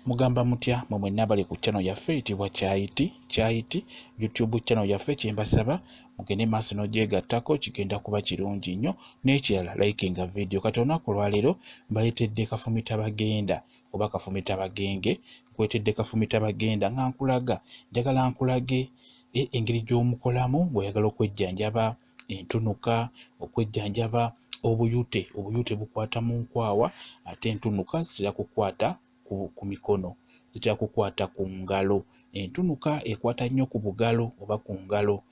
Mugamba mutya mwe mwenna bali ku channel yaffe etibwa Kyayiti YouTube channel yaffe kyembasaba mugende maaso n'ogyegattako kigenda kuba kirungi nnyo n'ekirala likinga video kati olunaku lwaleero mbayitedde Kafumitabagenda oba Kafumitabagenge kwetedde Kafumitabagenda nga nkulaga njagala nkulage engeri gy'omukolamu bw'oyagala okwejjanjaba entunuka okwejjanjaba obuyute bukwata mu nkwawa ate entunuka zitera kukwata ku mikono zitera kukwata ku ngalo. Entunuka ekwata nnyo ku bugalo oba ku ngalo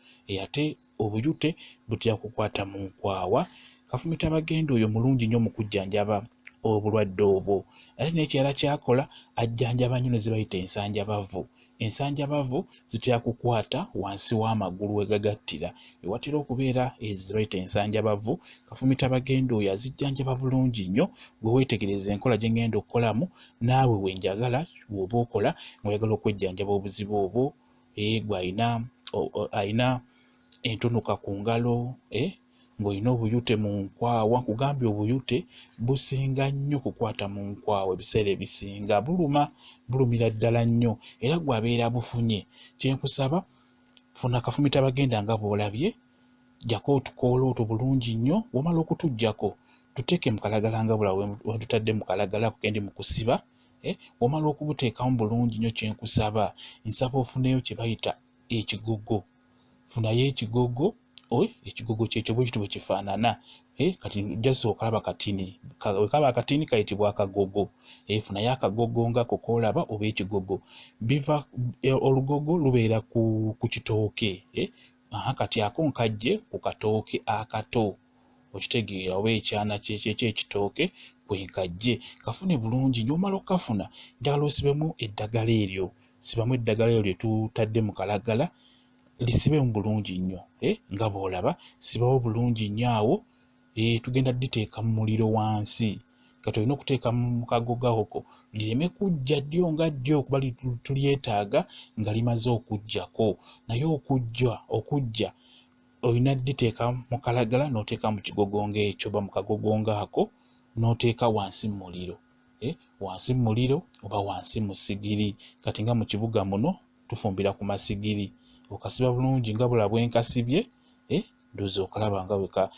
ate obuyute butera kukwata mu nkwawa. Kafumitabagenda oyo mulungi nnyo mu kujjanjaba obulwadde obwo ate n'ekirala kyakola ajjanjaba nnyo ne zibayita ensanjabavu. Ensanjabavu zitera kukwata wansi w'amagulu wegagattira ewatera okubeera ezo zibayita ensanjabavu. Kafumitabagenda oyo azijjanjaba bulungi nnyo gwe weetegereza enkola gye ngenda okukolamu naawe wenjagala bw'oba okola ng'oyagala okwejjanjaba obuzibu obwo gwe ayina entunuka ku ngalo ng'olina obuyute mu nkwawa. Nkugambye obuyute businga nnyo kukwata mu nkwawa ebiseera ebisinga bulumira ddala nnyo era gwabeera bufunye. Kyenkusaba funa Kafumitabagenda nga bw'olabye jjako otukoola otwo bulungi nnyo wamala okutuggyako tuteeke mu kalagala nga bula we tutadde mu kalagala kugendi mu kusiba wamala okubuteekamu bulungi nnyo. Kyenkusaba nsaba ofuneyo kye bayita ekigogo. Funayo ekigogo ekigogo kyekyo bwe kityo bwe kifaanana kati just okalaba katini kaba akatini kayitibwa akagogo. Funayo akagogo nga kokoolaba oba ekigogo biva olugogo lubeera ku kitooke kati ako nkajje ku katooke akato okitegeera oba ekyana ky'ekitooke kwenkajje kafune bulungi nnyo. Omala okukafuna njagala osibemu eddagala eryo, sibamu eddagala eryo lye tutadde mu kalagala lisibemu bulungi nnyo nga bw'olaba sibawo bulungi nnyo awo. Tugenda diteeka mu muliro wansi kati olina okuteeka mu kagogo ako lireme kujja ddyo nga ddyo kuba tulyetaaga nga limaze okujjako naye okujja olina diteeka mu kalagala n'oteeka mu kigogo ng'ekyo oba mu kagogo ng'ako n'oteeka wansi mu muliro wansi mu muliro oba wansi mu sigiri. Kati nga mu kibuga muno tufumbira ku masigiri okasiba bulungi nga bula bwenkasibye ndowooza okalaba nga weka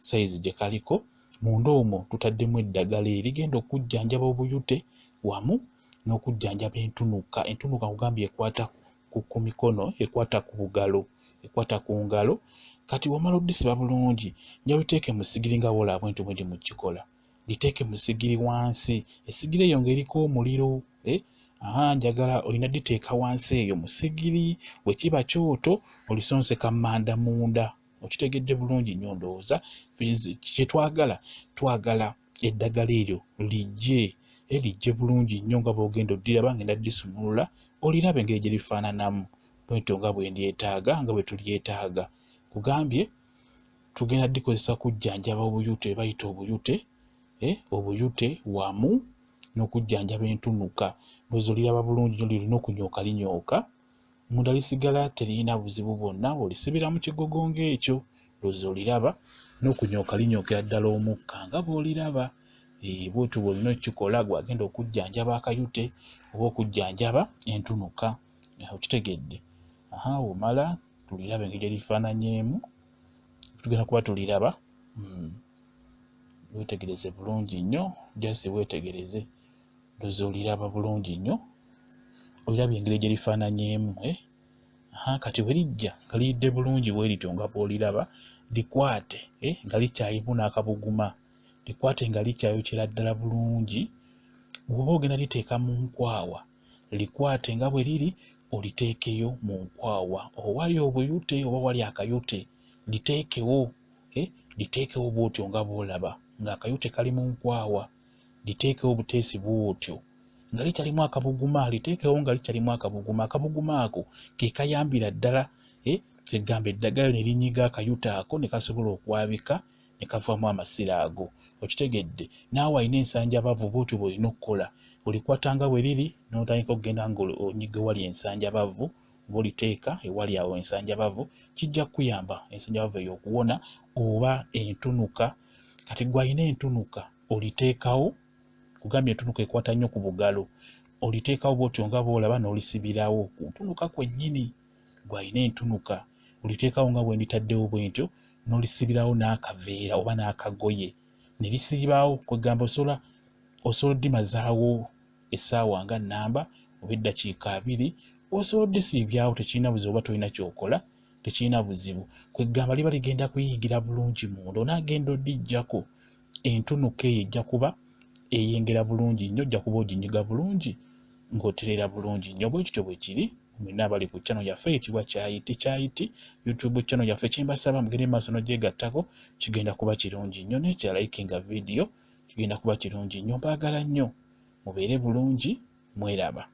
sayizi gye kaliko. Munda omwo tutaddemu eddagala erigenda okujjanjaba obuyute wamu n'okujjanjaba entunuka. Entunuka nkugambye ekwata ku mikono ekwata ku bugalo ekwata ku ngalo. Kati wamala oddisiba bulungi njagala liteeke mu sigiri nga bw'olaba bwentyo bwe ndi mu kikola liteeke mu sigiri wansi. Esigiri eyo ng'eriko omuliro njagala olina diteeka wansi eyo mu sigiri bwe kiba kyoto olisonseka manda munda. Okitegedde bulungi nnyo ndowooza. Kye twagala eddagala eryo lijje bulungi nnyo nga bw'ogenda oddiraba ngenda ddisumulula olirabe engeri gye lifaananamu bwentyo nga bwe ndyetaaga nga bwe tulyetaaga. Kugambye tugenda dikozesa kujjanjaba obuyute bayita obuyute wamu n'okujjanjaba entunuka. Ndowooza oliraba bulungi nnyo lirina okunyooka linyooka munda lisigala terina buzibu bwonna olisibira mu kigogo ng'ekyo. Ndowooza oliraba n'okunyooka linyookera ddala omukka nga bw'oliraba. Bwetyo bw'olina okukikola gwagenda okujjanjaba akayute oba okujjanjaba entunuka okitegedde. Omala tulirabe engeri gye lifaananyeemu tugenda kuba tuliraba. Weetegereze bulungi nnyo jasi weetegereze ndowooza oliraba bulungi nnyo olirabye engeri gye lifaananyeemu. Kati bwe lijja nga liyidde bulungi bwe lityo nga bw'oliraba likwate nga likyayimu n'akabuguma likwate nga likyayokera ddala bulungi. Bw'oba ogenda liteeka mu nkwawa likwate nga bwe liri oliteekeyo mu nkwawa owali obuyute oba wali akayute liteekewo bw'otyo nga bw'olaba ng'akayute kali mu nkwawa liteekewo buteesi bw'otyo nga likyalimu akabuguma liteekewo nga likyalimu akabuguma. Akabuguma ako ke kayambira ddala egamba eddagala ne linyiga akayute ako ne kasobola okwabika ne kavaamu amasira ago okitegedde. Naawe alina ensanjabavu bw'otyo bw'olina okukola olikwata nga bwe liri n'otandika okugenda ng'onyiga ewali ensanjabavu oba oliteeka ewali awo ensanjabavu kijja kukuyamba ensanjabavu eyo okuwona oba entunuka. Kati gw'alina entunuka oliteekawo kugambye entunuka ekwata nnyo ku bugalo oliteekawo bw'otyo nga bw'olaba n'olisibirawo ku ntunuka kwennyini gw'alina entunuka. Oliteekawo nga bwe nditaddewo bw'entyo n'olisibirawo n'akaveera oba n'akagoye ne lisibaawo. Kwegamba osobola oddimazaawo essaawa nga nnamba oba eddakiika 2 osobola oddisiibyawo, tekirina buzibu oba tolina kyokola, tekirina buzibu. Kwegamba liba ligenda kuyingira bulungi munda, onaagenda oddiggyako entunuka eyo ejja kuba eyengera bulungi nnyo, ojja kuba oginyiga bulungi ng'oterera bulungi nnyo. Bwe kityo bwe kiri mwenna abali ku channel yaffe eyitibwa Kyayiti YouTube channel yaffe. Kyembasaba mugende maaso n'ogyegattako, kigenda kuba kirungi nnyo. N'ekirala likinga video kigenda kuba kirungi nnyo. Mbaagala nnyo, mubeere bulungi, mweraba.